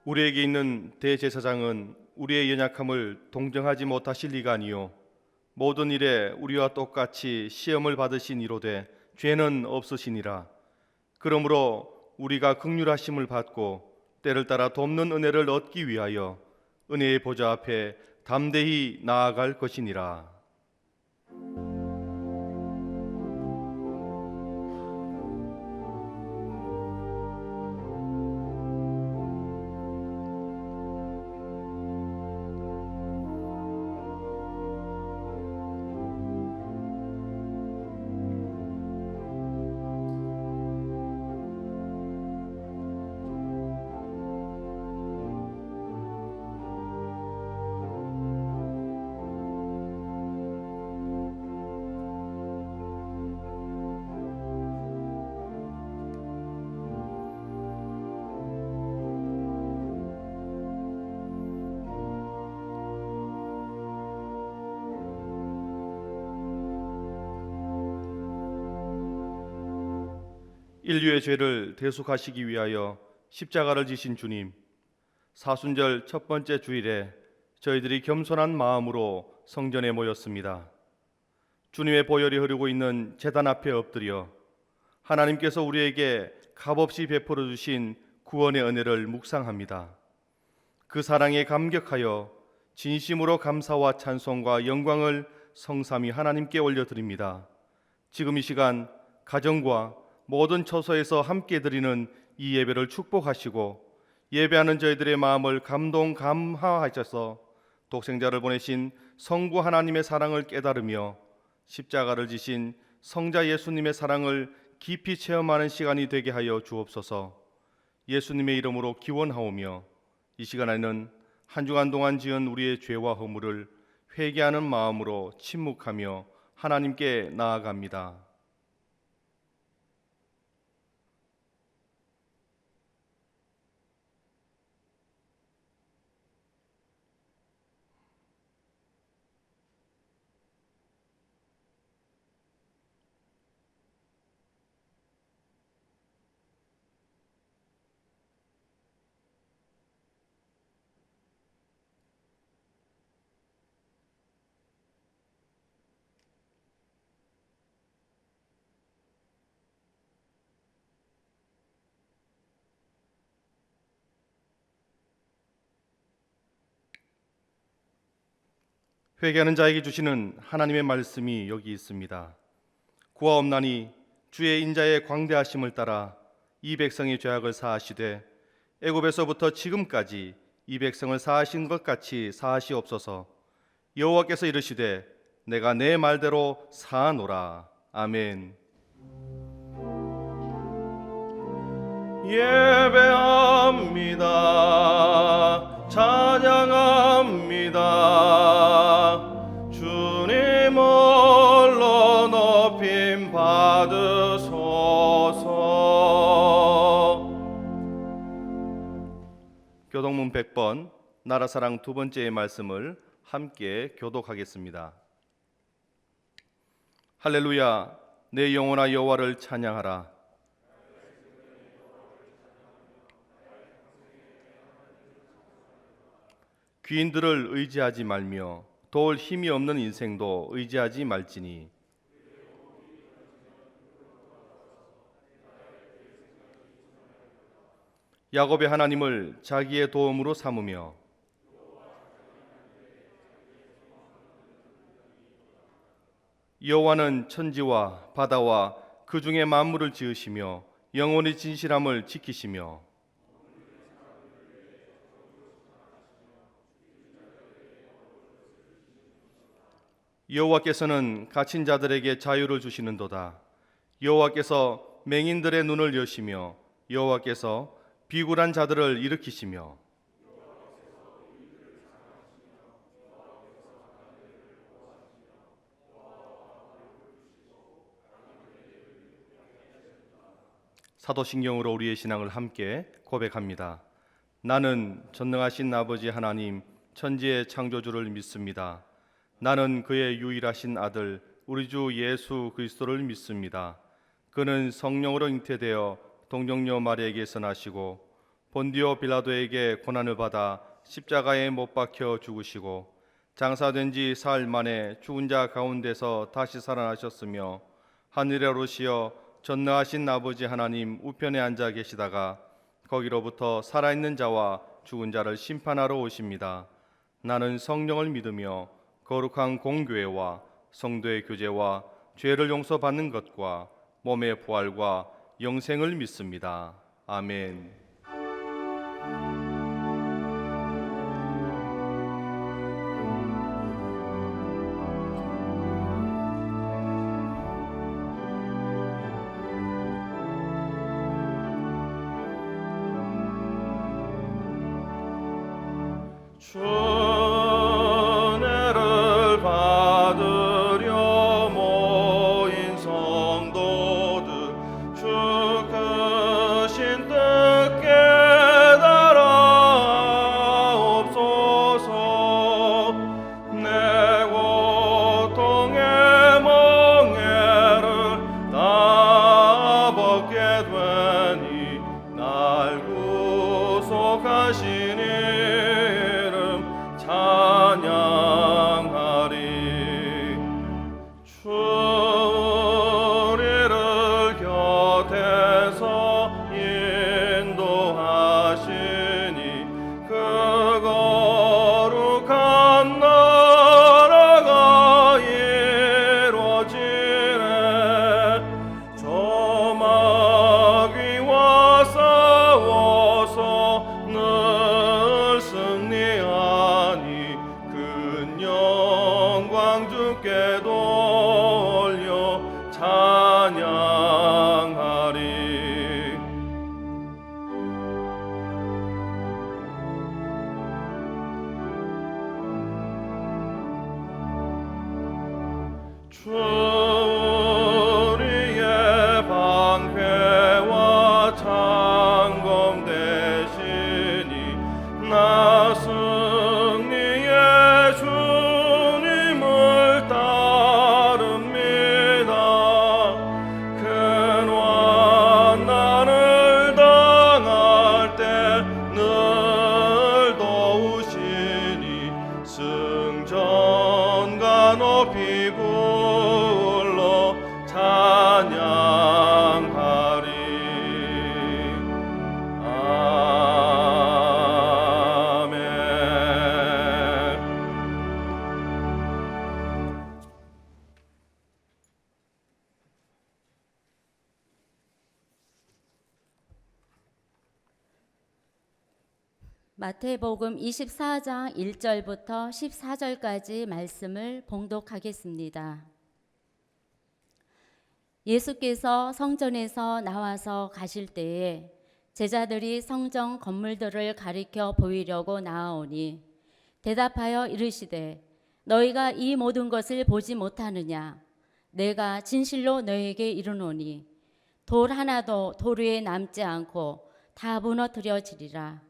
우리에게 있는 대제사장은 우리의 연약함을 동정하지 못하실 리가 아니요 모든 일에 우리와 똑같이 시험을 받으신 이로되 죄는 없으시니라. 그러므로 우리가 긍휼하심을 받고 때를 따라 돕는 은혜를 얻기 위하여 은혜의 보좌 앞에 담대히 나아갈 것이니라. 인류의 죄를 대속하시기 위하여 십자가를 지신 주님, 사순절 첫 번째 주일에 저희들이 겸손한 마음으로 성전에 모였습니다. 주님의 보혈이 흐르고 있는 제단 앞에 엎드려 하나님께서 우리에게 값없이 베풀어 주신 구원의 은혜를 묵상합니다. 그 사랑에 감격하여 진심으로 감사와 찬송과 영광을 성삼위 하나님께 올려드립니다. 지금 이 시간 가정과 모든 처소에서 함께 드리는 이 예배를 축복하시고 예배하는 저희들의 마음을 감화하셔서 독생자를 보내신 성부 하나님의 사랑을 깨달으며 십자가를 지신 성자 예수님의 사랑을 깊이 체험하는 시간이 되게 하여 주옵소서. 예수님의 이름으로 기원하오며 이 시간에는 한 주간 동안 지은 우리의 죄와 허물을 회개하는 마음으로 침묵하며 하나님께 나아갑니다. 회개하는 자에게 주시는 하나님의 말씀이 여기 있습니다. 구하옵나니 주의 인자의 광대하심을 따라 이 백성의 죄악을 사하시되 애굽에서부터 지금까지 이 백성을 사하신 것 같이 사하시옵소서. 여호와께서 이르시되 내가 내 말대로 사하노라. 아멘. 예배합니다. 찬양합니다. 주님 홀로 높임 받으소서. 교동문 100번 나라사랑 두 번째의 말씀을 함께 교독하겠습니다. 할렐루야. 내 영혼아 여호와를 찬양하라. 귀인들을 의지하지 말며 도울 힘이 없는 인생도 의지하지 말지니 야곱의 하나님을 자기의 도움으로 삼으며 여호와는 천지와 바다와 그 중에 만물을 지으시며 영원히 진실함을 지키시며 여호와께서는 갇힌 자들에게 자유를 주시는도다. 여호와께서 맹인들의 눈을 여시며 여호와께서 비굴한 자들을 일으키시며 사도신경으로 우리의 신앙을 함께 고백합니다. 나는 전능하신 아버지 하나님 천지의 창조주를 믿습니다. 나는 그의 유일하신 아들 우리 주 예수 그리스도를 믿습니다. 그는 성령으로 잉태되어 동정녀 마리아에게서 나시고 본디오 빌라도에게 고난을 받아 십자가에 못 박혀 죽으시고 장사된 지 사흘 만에 죽은 자 가운데서 다시 살아나셨으며 하늘에 오르시어 전능하신 아버지 하나님 우편에 앉아 계시다가 거기로부터 살아있는 자와 죽은 자를 심판하러 오십니다. 나는 성령을 믿으며 거룩한 공교회와 성도의 교제와 죄를 용서받는 것과 몸의 부활과 영생을 믿습니다. 아멘. 은혜를 받으려 모인 성도들 주 크신 뜻 깨달아옵소서. 내 고통의 멍에를 다 벗게 되니 날 구속하시니 찬양하리. 주 우리를 곁에서 인도하시니 그 거룩한 나라가 이루어지네. 저 마귀와 싸워서 늘 승리하니 큰 영광 주께 돌려 찬양하리. 주 우리의 방패와 창검 되시니 나 승리의 주님을 따릅니다. 큰 환난을 당할 때 늘 도우시니 승전가 높이 불러 찬양하리. 아멘. 마태복음 24장 1절부터 14절까지 말씀을 봉독하겠습니다. 예수께서 성전에서 나와서 가실 때에 제자들이 성전 건물들을 가리켜 보이려고 나아오니 대답하여 이르시되 너희가 이 모든 것을 보지 못하느냐? 내가 진실로 너희에게 이르노니 돌 하나도 돌 위에 남지 않고 다 무너뜨려지리라.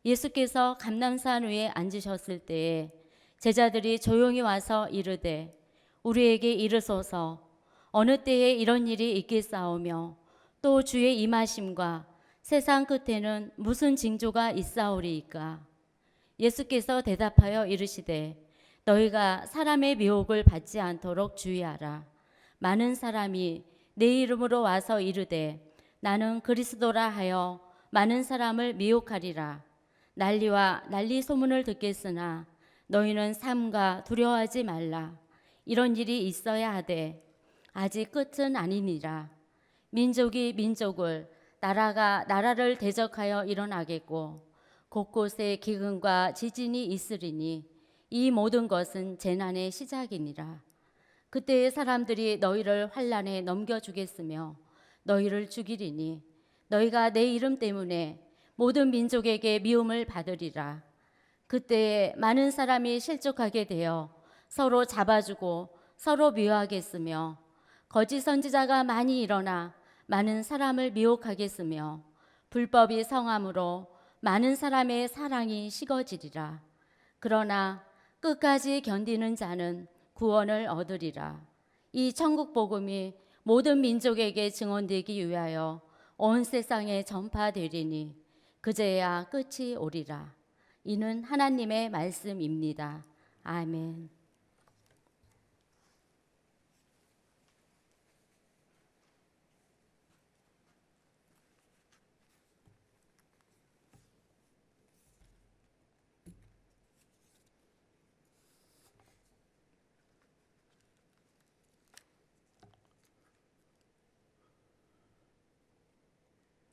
예수께서 감람산 위에 앉으셨을 때에 제자들이 조용히 와서 이르되 우리에게 이르소서 어느 때에 이런 일이 있겠사오며 또 주의 임하심과 세상 끝에는 무슨 징조가 있사오리이까? 예수께서 대답하여 이르시되 너희가 사람의 미혹을 받지 않도록 주의하라. 많은 사람이 내 이름으로 와서 이르되 나는 그리스도라 하여 많은 사람을 미혹하리라. 난리와 난리 소문을 듣겠으나 너희는 삼가 두려워하지 말라. 이런 일이 있어야 하되 아직 끝은 아니니라. 민족이 민족을 나라가 나라를 대적하여 일어나겠고 곳곳에 기근과 지진이 있으리니 이 모든 것은 재난의 시작이니라. 그때의 사람들이 너희를 환난에 넘겨주겠으며 너희를 죽이리니 너희가 내 이름 때문에 모든 민족에게 미움을 받으리라. 그때에 많은 사람이 실족하게 되어 서로 잡아주고 서로 미워하겠으며 거짓 선지자가 많이 일어나 많은 사람을 미혹하겠으며 불법이 성함으로 많은 사람의 사랑이 식어지리라. 그러나 끝까지 견디는 자는 구원을 얻으리라. 이 천국 복음이 모든 민족에게 증언되기 위하여 온 세상에 전파되리니 그제야 끝이 오리라. 이는 하나님의 말씀입니다. 아멘.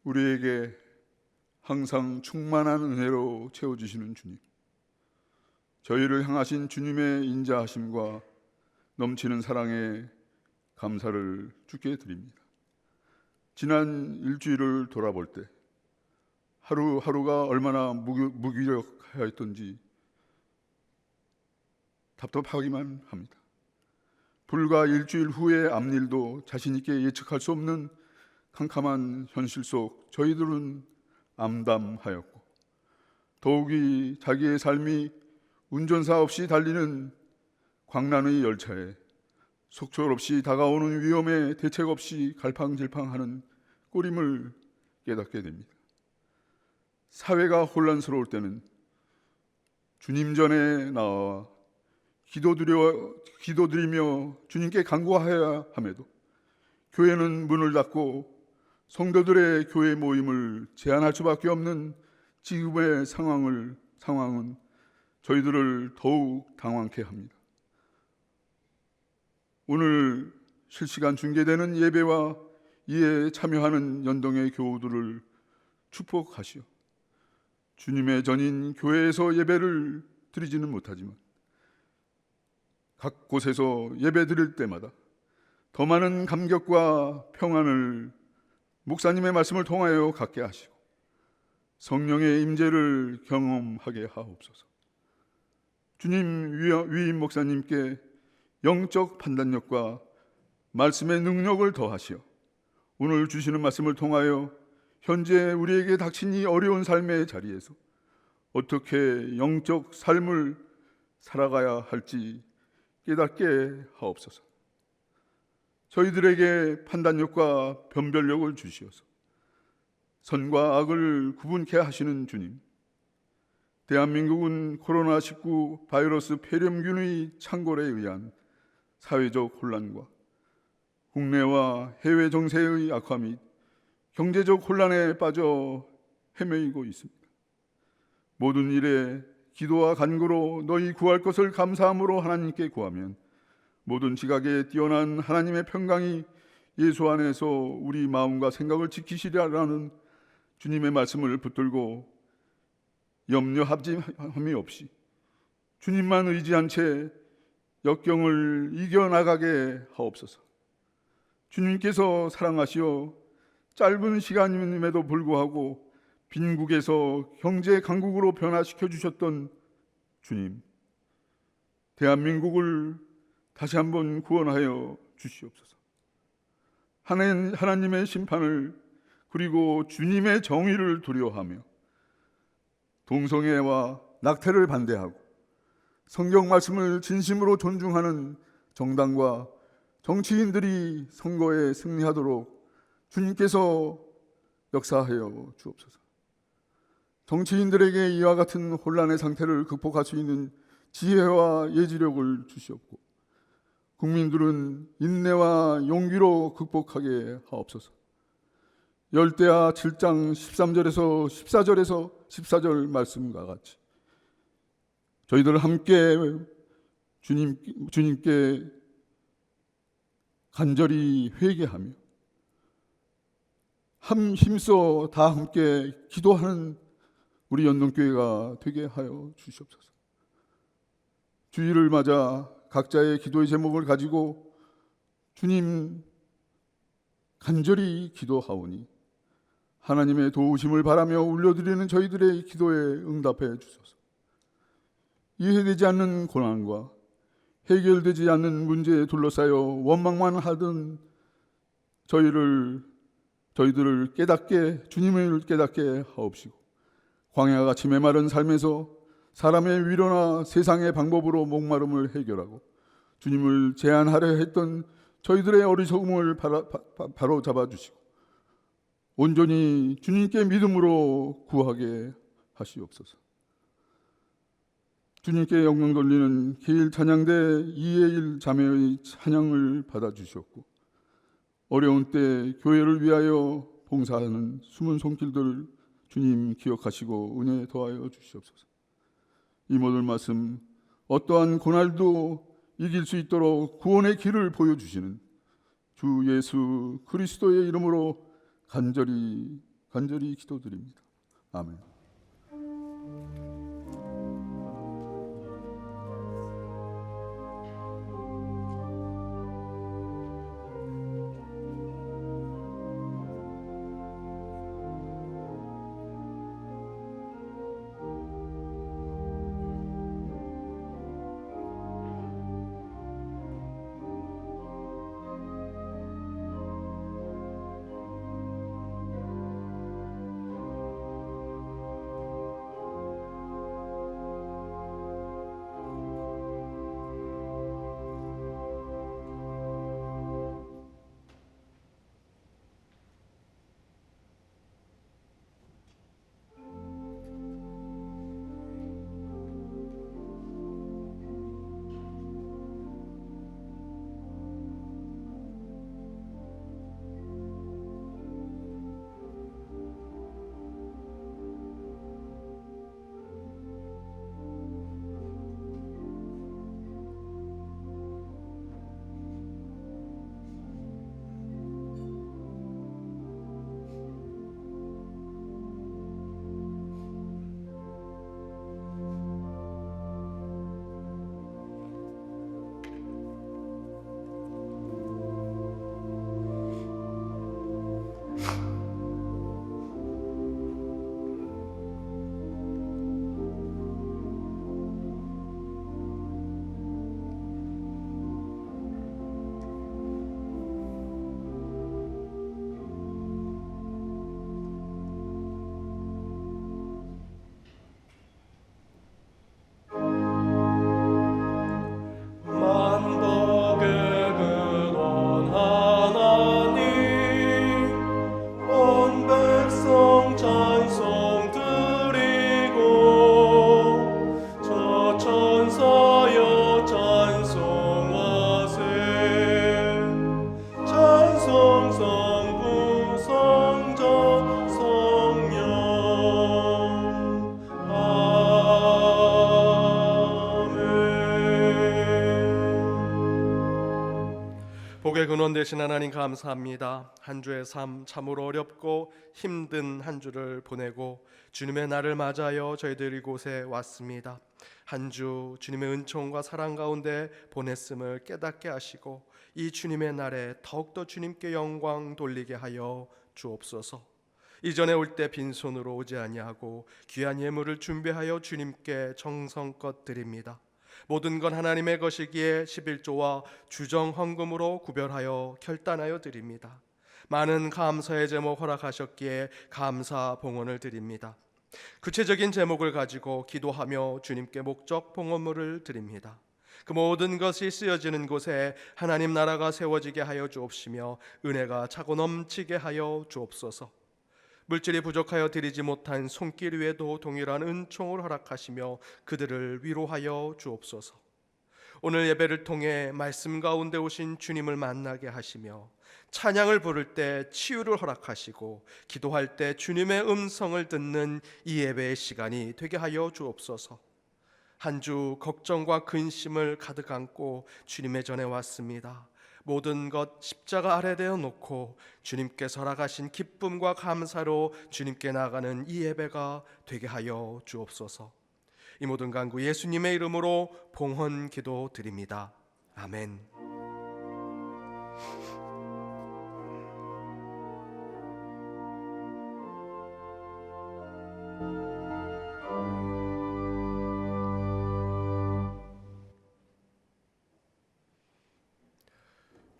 우리에게 항상 충만한 은혜로 채워주시는 주님, 저희를 향하신 주님의 인자하심과 넘치는 사랑에 감사를 주께 드립니다. 지난 일주일을 돌아볼 때 하루하루가 얼마나 무기력하였던지 답답하기만 합니다. 불과 일주일 후의 앞일도 자신 있게 예측할 수 없는 캄캄한 현실 속 저희들은 암담하였고, 더욱이 자기의 삶이 운전사 없이 달리는 광란의 열차에 속절없이 다가오는 위험에 대책 없이 갈팡질팡하는 꼴임을 깨닫게 됩니다. 사회가 혼란스러울 때는 주님 전에 나와 기도드리며 주님께 간구하여야 함에도 교회는 문을 닫고 성도들의 교회 모임을 제한할 수밖에 없는 지금의 상황은 저희들을 더욱 당황케 합니다. 오늘 실시간 중계되는 예배와 이에 참여하는 연동의 교우들을 축복하시오. 주님의 전인 교회에서 예배를 드리지는 못하지만 각 곳에서 예배 드릴 때마다 더 많은 감격과 평안을 목사님의 말씀을 통하여 갖게 하시고 성령의 임재를 경험하게 하옵소서. 주님 위임 목사님께 영적 판단력과 말씀의 능력을 더하시어 오늘 주시는 말씀을 통하여 현재 우리에게 닥친 이 어려운 삶의 자리에서 어떻게 영적 삶을 살아가야 할지 깨닫게 하옵소서. 저희들에게 판단력과 변별력을 주시어서 선과 악을 구분케 하시는 주님, 대한민국은 코로나19 바이러스 폐렴균의 창궐에 의한 사회적 혼란과 국내와 해외 정세의 악화 및 경제적 혼란에 빠져 헤매이고 있습니다. 모든 일에 기도와 간구로 너희 구할 것을 감사함으로 하나님께 구하면 모든 지각에 뛰어난 하나님의 평강이 예수 안에서 우리 마음과 생각을 지키시리라는 주님의 말씀을 붙들고 염려함이 없이 주님만 의지한 채 역경을 이겨나가게 하옵소서. 주님께서 사랑하시어 짧은 시간임에도 불구하고 빈국에서 경제 강국으로 변화시켜 주셨던 주님, 대한민국을 다시 한번 구원하여 주시옵소서. 하나님의 심판을 그리고 주님의 정의를 두려워하며 동성애와 낙태를 반대하고 성경 말씀을 진심으로 존중하는 정당과 정치인들이 선거에 승리하도록 주님께서 역사하여 주옵소서. 정치인들에게 이와 같은 혼란의 상태를 극복할 수 있는 지혜와 예지력을 주시옵고 국민들은 인내와 용기로 극복하게 하옵소서. 열대야 7장 13절에서 14절 말씀과 같이 저희들 함께 주님께 간절히 회개하며 힘써 다 함께 기도하는 우리 연동교회가 되게 하여 주시옵소서. 주일을 맞아 각자의 기도의 제목을 가지고 주님 간절히 기도하오니 하나님의 도우심을 바라며 올려드리는 저희들의 기도에 응답해 주소서. 이해되지 않는 고난과 해결되지 않는 문제에 둘러싸여 원망만 하던 저희들을 주님을 깨닫게 하옵시고 광야가 같이 메마른 삶에서 사람의 위로나 세상의 방법으로 목마름을 해결하고 주님을 제한하려 했던 저희들의 어리석음을 바로 잡아주시고 온전히 주님께 믿음으로 구하게 하시옵소서. 주님께 영광 돌리는 기일 찬양대 이해일 자매의 찬양을 받아주셨고, 어려운 때 교회를 위하여 봉사하는 숨은 손길들 주님 기억하시고 은혜 더하여 주시옵소서. 이 모든 말씀 어떠한 고난도 이길 수 있도록 구원의 길을 보여주시는 주 예수 그리스도의 이름으로 간절히 기도드립니다. 아멘. 복의 근원 되신 하나님 감사합니다. 한 주의 삶 참으로 어렵고 힘든 한 주를 보내고 주님의 날을 맞아여 저희들 이곳에 왔습니다. 한 주 주님의 은총과 사랑 가운데 보냈음을 깨닫게 하시고 이 주님의 날에 더욱더 주님께 영광 돌리게 하여 주옵소서. 이전에 올 때 빈손으로 오지 아니하고 귀한 예물을 준비하여 주님께 정성껏 드립니다. 모든 건 하나님의 것이기에 11조와 주정 헌금으로 구별하여 결단하여 드립니다. 많은 감사의 제목 허락하셨기에 감사 봉헌을 드립니다. 구체적인 제목을 가지고 기도하며 주님께 목적 봉헌물을 드립니다. 그 모든 것이 쓰여지는 곳에 하나님 나라가 세워지게 하여 주옵시며 은혜가 차고 넘치게 하여 주옵소서. 물질이 부족하여 드리지 못한 손길 위에도 동일한 은총을 허락하시며 그들을 위로하여 주옵소서. 오늘 예배를 통해 말씀 가운데 오신 주님을 만나게 하시며 찬양을 부를 때 치유를 허락하시고 기도할 때 주님의 음성을 듣는 이 예배의 시간이 되게 하여 주옵소서. 한 주 걱정과 근심을 가득 안고 주님의 전에 왔습니다. 모든 것 십자가 아래 대어 놓고 주님께서 허락하신 기쁨과 감사로 주님께 나가는 이 예배가 되게 하여 주옵소서. 이 모든 간구 예수님의 이름으로 봉헌 기도 드립니다. 아멘.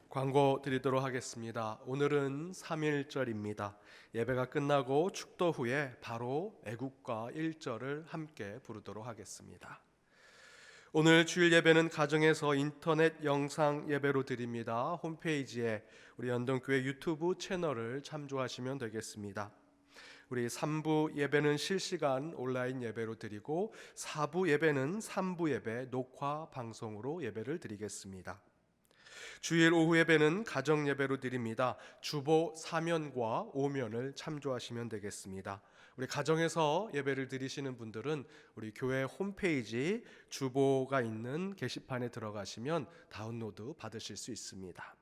광고 드리도록 하겠습니다. 오늘은 3.1절입니다. 예배가 끝나고 축도 후에 바로 애국가 1절을 함께 부르도록 하겠습니다. 오늘 주일 예배는 가정에서 인터넷 영상 예배로 드립니다. 홈페이지에 우리 연동교회 유튜브 채널을 참조하시면 되겠습니다. 우리 3부 예배는 실시간 온라인 예배로 드리고 4부 예배는 3부 예배 녹화 방송으로 예배를 드리겠습니다. 주일 오후 예배는 가정 예배로 드립니다. 주보 사면과 오면을 참조하시면 되겠습니다. 우리 가정에서 예배를 드리시는 분들은 우리 교회 홈페이지 주보가 있는 게시판에 들어가시면 다운로드 받으실 수 있습니다.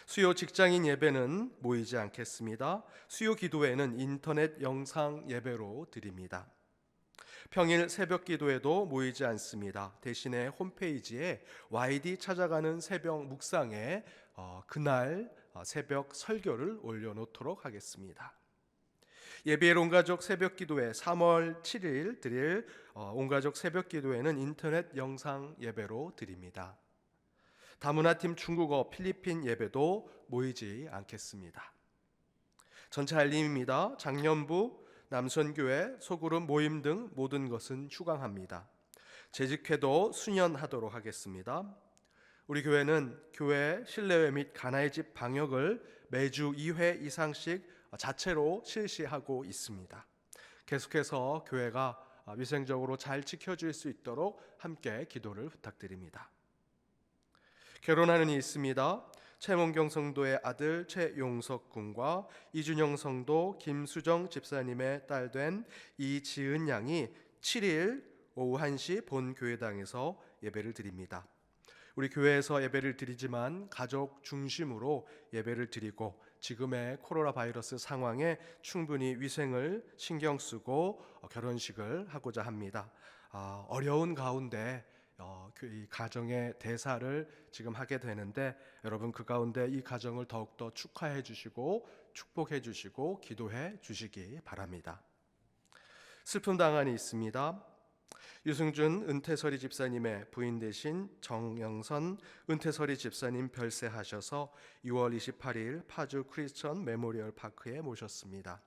수요 직장인 예배는 모이지 않겠습니다. 수요 기도회는 인터넷 영상 예배로 드립니다. 평일 새벽 기도에도 모이지 않습니다. 대신에 홈페이지에 YD 찾아가는 새벽 묵상에 그날 새벽 설교를 올려놓도록 하겠습니다. 예비의 온가족 새벽 기도회 3월 7일 드릴 온가족 새벽 기도회는 인터넷 영상 예배로 드립니다. 다문화팀 중국어 필리핀 예배도 모이지 않겠습니다. 전체 알림입니다. 장년부 남선교회 소그룹 모임 등 모든 것은 휴강합니다. 재직회도 수년하도록 하겠습니다. 우리 교회는 교회 실내외 및 가나의 집 방역을 매주 2회 이상씩 자체로 실시하고 있습니다. 계속해서 교회가 위생적으로 잘 지켜질 수 있도록 함께 기도를 부탁드립니다. 결혼하는 이 있습니다. 최몽경 성도의 아들 최용석 군과 이준영 성도 김수정 집사님의 딸 된 이지은 양이 7일 오후 1시 본 교회당에서 예배를 드립니다. 우리 교회에서 예배를 드리지만 가족 중심으로 예배를 드리고 지금의 코로나 바이러스 상황에 충분히 위생을 신경 쓰고 결혼식을 하고자 합니다. 어려운 가운데 이 가정의 대사를 지금 하게 되는데 여러분 그 가운데 이 가정을 더욱더 축하해 주시고 축복해 주시고 기도해 주시기 바랍니다. 슬픔 당한이 있습니다. 유승준 은퇴서리 집사님의 부인 되신 정영선 은퇴서리 집사님 별세하셔서 6월 28일 파주 크리스천 메모리얼 파크에 모셨습니다.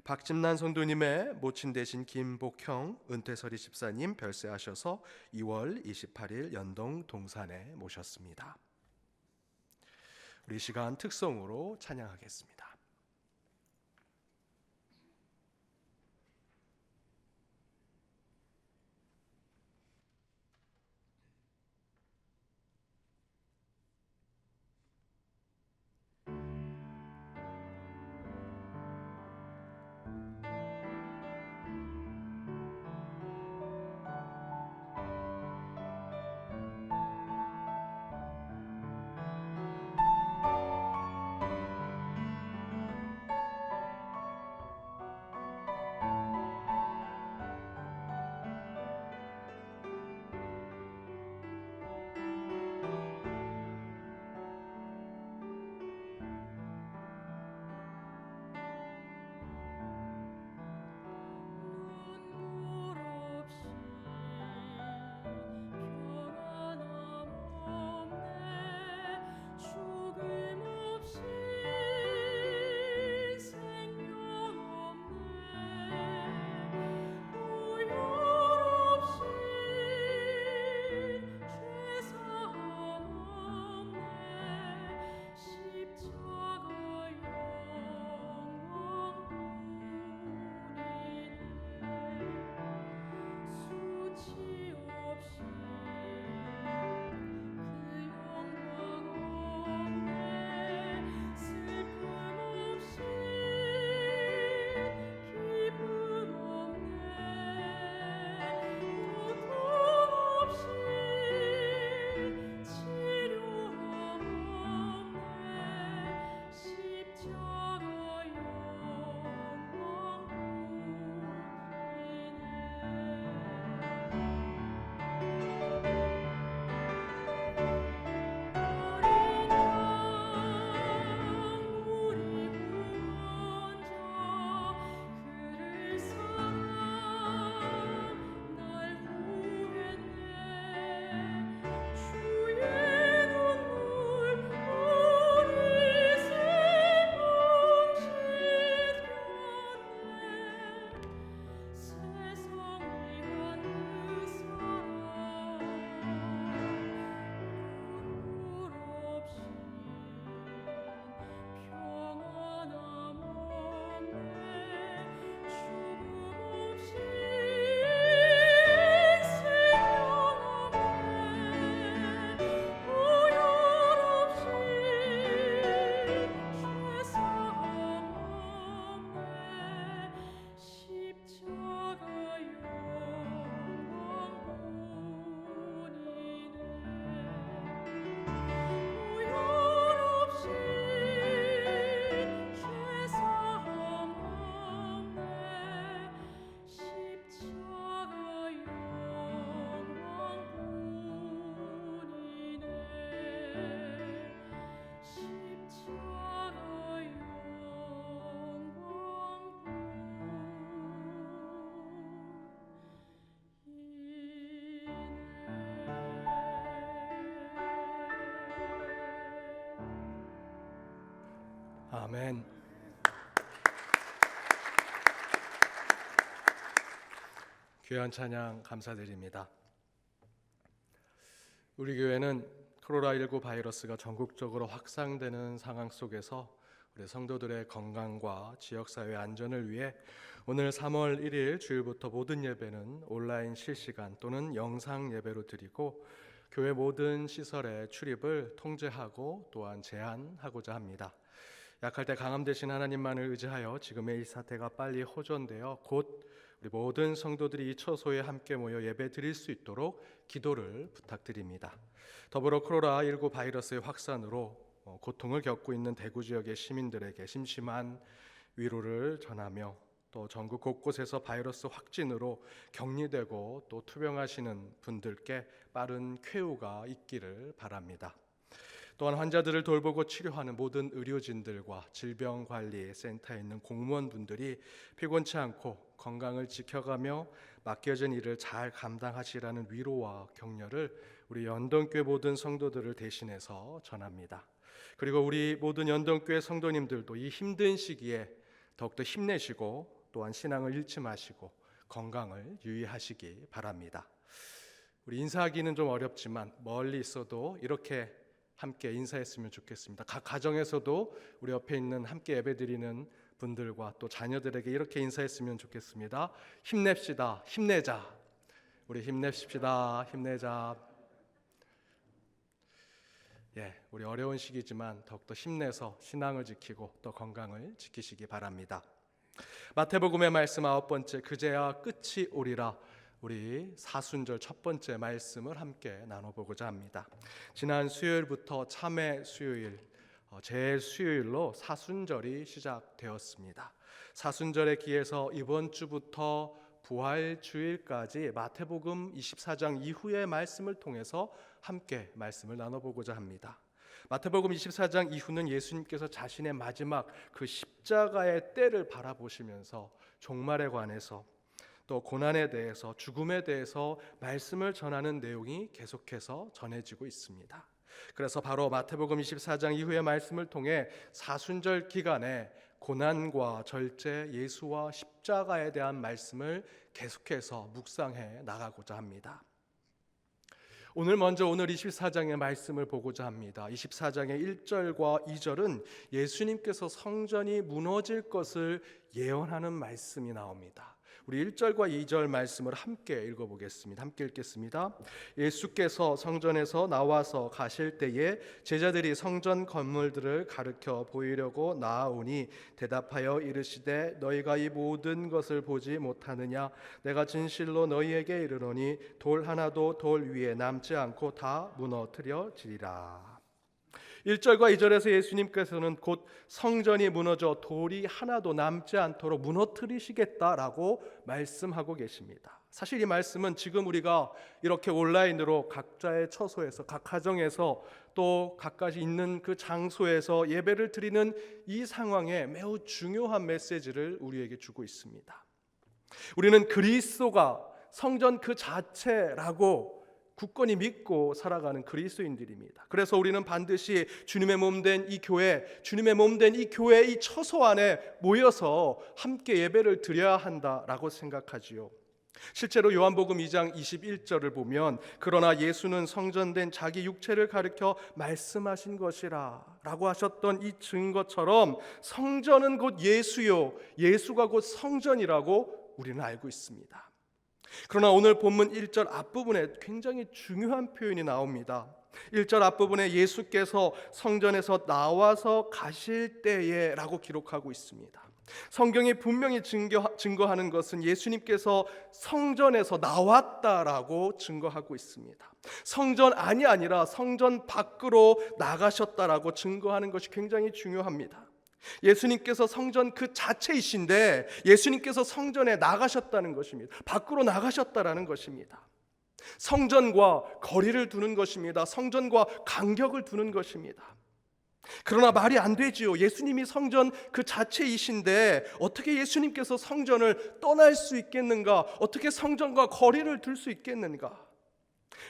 박진란 성도님의 모친 되신 김복형 은퇴서리 집사님 별세하셔서 2월 28일 연동 동산에 모셨습니다. 우리 시간 특송으로 찬양하겠습니다. 아멘. 귀한 찬양 감사드립니다. 우리 교회는 코로나19 바이러스가 전국적으로 확산되는 상황 속에서 우리 성도들의 건강과 지역사회 안전을 위해 오늘 3월 1일 주일부터 모든 예배는 온라인 실시간 또는 영상 예배로 드리고 교회 모든 시설의 출입을 통제하고 또한 제한하고자 합니다. 약할 때 강함 되신 하나님만을 의지하여 지금의 이 사태가 빨리 호전되어 곧 우리 모든 성도들이 이 처소에 함께 모여 예배 드릴 수 있도록 기도를 부탁드립니다. 더불어 코로나19 바이러스의 확산으로 고통을 겪고 있는 대구 지역의 시민들에게 심심한 위로를 전하며 또 전국 곳곳에서 바이러스 확진으로 격리되고 또 투병하시는 분들께 빠른 쾌유가 있기를 바랍니다. 또한 환자들을 돌보고 치료하는 모든 의료진들과 질병관리센터에 있는 공무원분들이 피곤치 않고 건강을 지켜가며 맡겨진 일을 잘 감당하시라는 위로와 격려를 우리 연동교회 모든 성도들을 대신해서 전합니다. 그리고 우리 모든 연동교회 성도님들도 이 힘든 시기에 더욱더 힘내시고 또한 신앙을 잃지 마시고 건강을 유의하시기 바랍니다. 우리 인사하기는 좀 어렵지만 멀리 있어도 이렇게 함께 인사했으면 좋겠습니다. 각 가정에서도 우리 옆에 있는 함께 예배드리는 분들과 또 자녀들에게 이렇게 인사했으면 좋겠습니다. 힘냅시다. 힘내자. 우리 힘냅시다. 힘내자. 우리 어려운 시기지만 더욱더 힘내서 신앙을 지키고 또 건강을 지키시기 바랍니다. 마태복음의 말씀 9번째, 그제야 끝이 오리라. 우리 사순절 첫 번째 말씀을 함께 나눠보고자 합니다. 지난 수요일부터 참회 수요일, 제 수요일로 사순절이 시작되었습니다. 사순절에 기해서 이번 주부터 부활주일까지 마태복음 24장 이후의 말씀을 통해서 함께 말씀을 나눠보고자 합니다. 마태복음 24장 이후는 예수님께서 자신의 마지막 그 십자가의 때를 바라보시면서 종말에 관해서 또 고난에 대해서 죽음에 대해서 말씀을 전하는 내용이 계속해서 전해지고 있습니다. 그래서 바로 마태복음 24장 이후의 말씀을 통해 사순절 기간에 고난과 절제, 예수와 십자가에 대한 말씀을 계속해서 묵상해 나가고자 합니다. 오늘 24장의 말씀을 보고자 합니다. 24장의 1절과 2절은 예수님께서 성전이 무너질 것을 예언하는 말씀이 나옵니다. 우리 1절과 2절 말씀을 함께 읽어보겠습니다. 함께 읽겠습니다. 예수께서 성전에서 나와서 가실 때에 제자들이 성전 건물들을 가르쳐 보이려고 나아오니 대답하여 이르시되 너희가 이 모든 것을 보지 못하느냐? 내가 진실로 너희에게 이르노니 돌 하나도 돌 위에 남지 않고 다 무너뜨려지리라. 1절과 2절에서 예수님께서는 곧 성전이 무너져 돌이 하나도 남지 않도록 무너뜨리시겠다라고 말씀하고 계십니다. 사실 이 말씀은 지금 우리가 이렇게 온라인으로 각자의 처소에서 각 가정에서 또 각각 있는 그 장소에서 예배를 드리는 이 상황에 매우 중요한 메시지를 우리에게 주고 있습니다. 우리는 그리스도가 성전 그 자체라고 굳건히 믿고 살아가는 그리스도인들입니다. 그래서 우리는 반드시 주님의 몸된 이 교회, 주님의 몸된 이 교회 이 처소 안에 모여서 함께 예배를 드려야 한다라고 생각하지요. 실제로 요한복음 2장 21절을 보면 그러나 예수는 성전된 자기 육체를 가리켜 말씀하신 것이라 라고 하셨던 이 증거처럼 성전은 곧 예수요, 예수가 곧 성전이라고 우리는 알고 있습니다. 그러나 오늘 본문 1절 앞부분에 굉장히 중요한 표현이 나옵니다. 1절 앞부분에 예수께서 성전에서 나와서 가실 때에 라고 기록하고 있습니다. 성경이 분명히 증거하는 것은 예수님께서 성전에서 나왔다라고 증거하고 있습니다. 성전 안이 아니라 성전 밖으로 나가셨다라고 증거하는 것이 굉장히 중요합니다. 예수님께서 성전 그 자체이신데 예수님께서 성전에 나가셨다는 것입니다. 밖으로 나가셨다라는 것입니다. 성전과 거리를 두는 것입니다. 성전과 간격을 두는 것입니다. 그러나 말이 안 되지요. 예수님이 성전 그 자체이신데 어떻게 예수님께서 성전을 떠날 수 있겠는가? 어떻게 성전과 거리를 둘 수 있겠는가?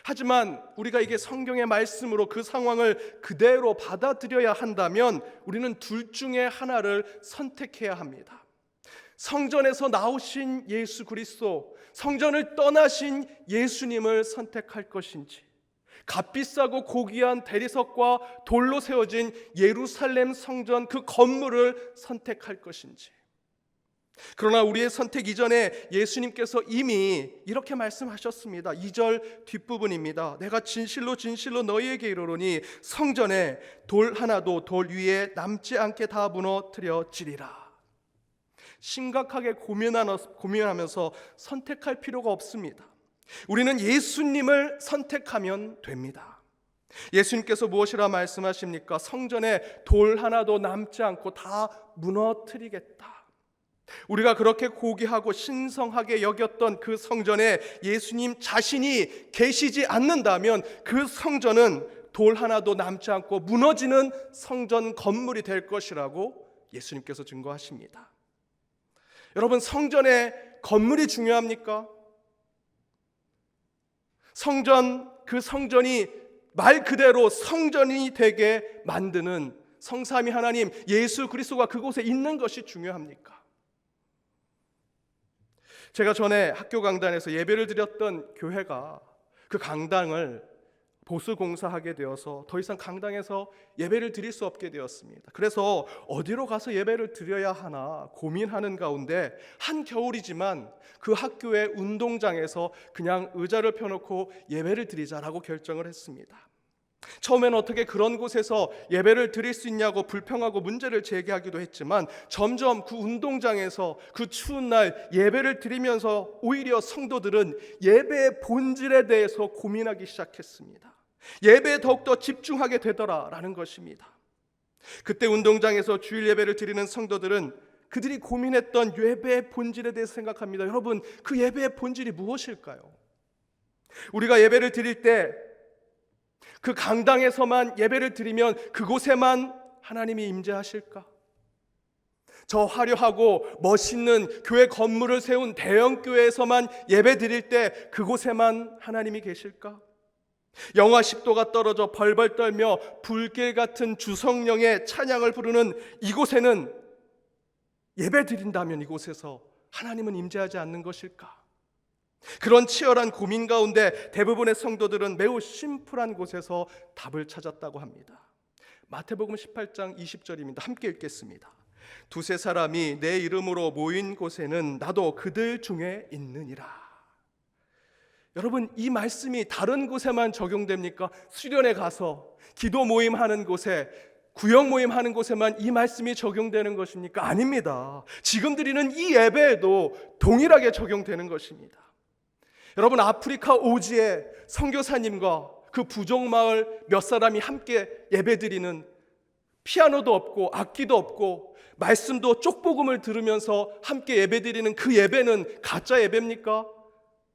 하지만 우리가 이게 성경의 말씀으로 그 상황을 그대로 받아들여야 한다면 우리는 둘 중에 하나를 선택해야 합니다. 성전에서 나오신 예수 그리스도, 성전을 떠나신 예수님을 선택할 것인지, 값비싸고 고귀한 대리석과 돌로 세워진 예루살렘 성전 그 건물을 선택할 것인지. 그러나 우리의 선택 이전에 예수님께서 이미 이렇게 말씀하셨습니다. 2절 뒷부분입니다. 내가 진실로 진실로 너희에게 이르노니 성전에 돌 하나도 돌 위에 남지 않게 다 무너뜨려지리라. 심각하게 고민하면서 선택할 필요가 없습니다. 우리는 예수님을 선택하면 됩니다. 예수님께서 무엇이라 말씀하십니까? 성전에 돌 하나도 남지 않고 다 무너뜨리겠다. 우리가 그렇게 고귀하고 신성하게 여겼던 그 성전에 예수님 자신이 계시지 않는다면 그 성전은 돌 하나도 남지 않고 무너지는 성전 건물이 될 것이라고 예수님께서 증거하십니다. 여러분, 성전의 건물이 중요합니까? 성전, 그 성전이 말 그대로 성전이 되게 만드는 성삼위 하나님 예수 그리스도가 그곳에 있는 것이 중요합니까? 제가 전에 학교 강단에서 예배를 드렸던 교회가 그 강당을 보수공사하게 되어서 더 이상 강당에서 예배를 드릴 수 없게 되었습니다. 그래서 어디로 가서 예배를 드려야 하나 고민하는 가운데 한겨울이지만 그 학교의 운동장에서 그냥 의자를 펴놓고 예배를 드리자라고 결정을 했습니다. 처음에는 어떻게 그런 곳에서 예배를 드릴 수 있냐고 불평하고 문제를 제기하기도 했지만 점점 그 운동장에서 그 추운 날 예배를 드리면서 오히려 성도들은 예배의 본질에 대해서 고민하기 시작했습니다. 예배에 더욱더 집중하게 되더라라는 것입니다. 그때 운동장에서 주일 예배를 드리는 성도들은 그들이 고민했던 예배의 본질에 대해서 생각합니다. 여러분, 그 예배의 본질이 무엇일까요? 우리가 예배를 드릴 때 그 강당에서만 예배를 드리면 그곳에만 하나님이 임재하실까? 저 화려하고 멋있는 교회 건물을 세운 대형 교회에서만 예배 드릴 때 그곳에만 하나님이 계실까? 영하 10도가 떨어져 벌벌 떨며 불길 같은 주성령의 찬양을 부르는 이곳에는 예배 드린다면 이곳에서 하나님은 임재하지 않는 것일까? 그런 치열한 고민 가운데 대부분의 성도들은 매우 심플한 곳에서 답을 찾았다고 합니다. 마태복음 18장 20절입니다. 함께 읽겠습니다. 두세 사람이 내 이름으로 모인 곳에는 나도 그들 중에 있느니라. 여러분, 이 말씀이 다른 곳에만 적용됩니까? 수련회 가서 기도 모임 하는 곳에, 구역 모임 하는 곳에만 이 말씀이 적용되는 것입니까? 아닙니다. 지금 드리는 이 예배에도 동일하게 적용되는 것입니다. 여러분, 아프리카 오지에 선교사님과 그 부족마을 몇 사람이 함께 예배드리는, 피아노도 없고 악기도 없고 말씀도 쪽복음을 들으면서 함께 예배드리는 그 예배는 가짜 예배입니까?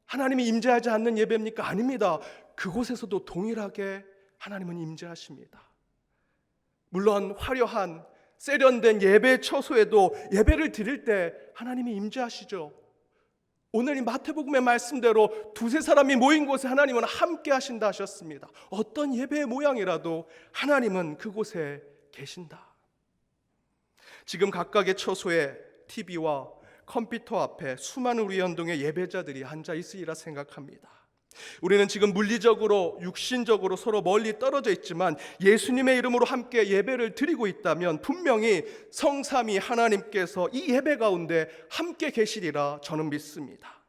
하나님이 임재하지 않는 예배입니까? 아닙니다. 그곳에서도 동일하게 하나님은 임재하십니다. 물론 화려한 세련된 예배 처소에도 예배를 드릴 때 하나님이 임재하시죠. 오늘 이 마태복음의 말씀대로 두세 사람이 모인 곳에 하나님은 함께 하신다 하셨습니다. 어떤 예배의 모양이라도 하나님은 그곳에 계신다. 지금 각각의 처소에 TV와 컴퓨터 앞에 수많은 우리 연동의 예배자들이 앉아 있으리라 생각합니다. 우리는 지금 물리적으로 육신적으로 서로 멀리 떨어져 있지만 예수님의 이름으로 함께 예배를 드리고 있다면 분명히 성삼위 하나님께서 이 예배 가운데 함께 계시리라 저는 믿습니다.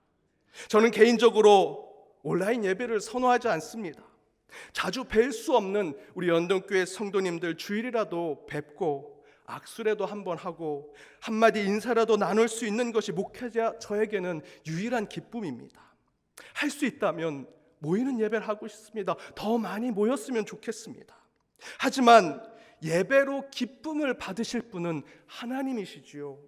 저는 개인적으로 온라인 예배를 선호하지 않습니다. 자주 뵐 수 없는 우리 연동교회 성도님들 주일이라도 뵙고 악수라도 한번 하고 한마디 인사라도 나눌 수 있는 것이 목회자 저에게는 유일한 기쁨입니다. 할 수 있다면 모이는 예배를 하고 싶습니다. 더 많이 모였으면 좋겠습니다. 하지만 예배로 기쁨을 받으실 분은 하나님이시지요.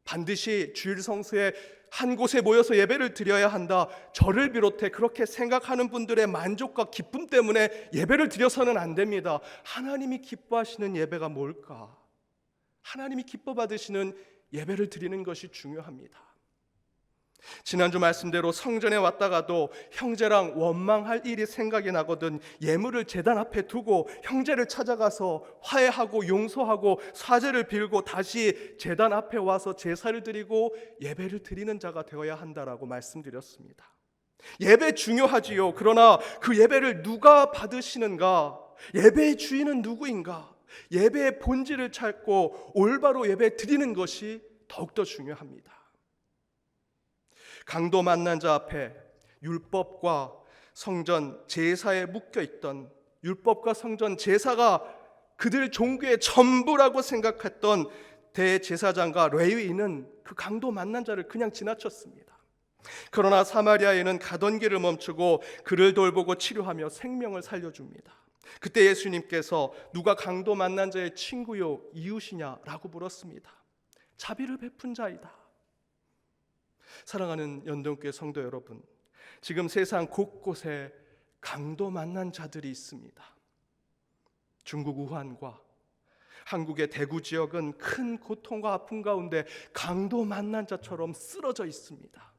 반드시 주일 성수에 한 곳에 모여서 예배를 드려야 한다, 저를 비롯해 그렇게 생각하는 분들의 만족과 기쁨 때문에 예배를 드려서는 안 됩니다. 하나님이 기뻐하시는 예배가 뭘까? 하나님이 기뻐 받으시는 예배를 드리는 것이 중요합니다. 지난주 말씀대로 성전에 왔다가도 형제랑 원망할 일이 생각이 나거든 예물을 제단 앞에 두고 형제를 찾아가서 화해하고 용서하고 사죄를 빌고 다시 제단 앞에 와서 제사를 드리고 예배를 드리는 자가 되어야 한다라고 말씀드렸습니다. 예배 중요하지요. 그러나 그 예배를 누가 받으시는가? 예배의 주인은 누구인가? 예배의 본질을 찾고 올바로 예배 드리는 것이 더욱더 중요합니다. 강도 만난 자 앞에 율법과 성전 제사에 묶여있던, 율법과 성전 제사가 그들 종교의 전부라고 생각했던 대제사장과 레위인은 그 강도 만난 자를 그냥 지나쳤습니다. 그러나 사마리아인은 가던 길을 멈추고 그를 돌보고 치료하며 생명을 살려줍니다. 그때 예수님께서 누가 강도 만난 자의 친구요 이웃이냐라고 물었습니다. 자비를 베푼 자이다. 사랑하는 연동교회 성도 여러분, 지금 세상 곳곳에 강도 만난 자들이 있습니다. 중국 우한과 한국의 대구 지역은 큰 고통과 아픔 가운데 강도 만난 자처럼 쓰러져 있습니다.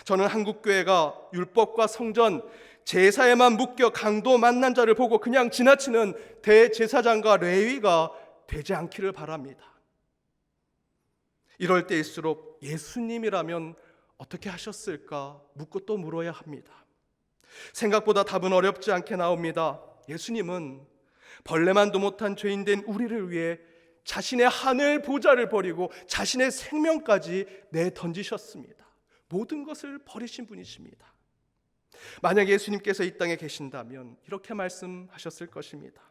저는 한국교회가 율법과 성전, 제사에만 묶여 강도 만난 자를 보고 그냥 지나치는 대제사장과 레위가 되지 않기를 바랍니다. 이럴 때일수록 예수님이라면 어떻게 하셨을까 묻고 또 물어야 합니다. 생각보다 답은 어렵지 않게 나옵니다. 예수님은 벌레만도 못한 죄인된 우리를 위해 자신의 하늘 보좌를 버리고 자신의 생명까지 내던지셨습니다. 모든 것을 버리신 분이십니다. 만약 예수님께서 이 땅에 계신다면 이렇게 말씀하셨을 것입니다.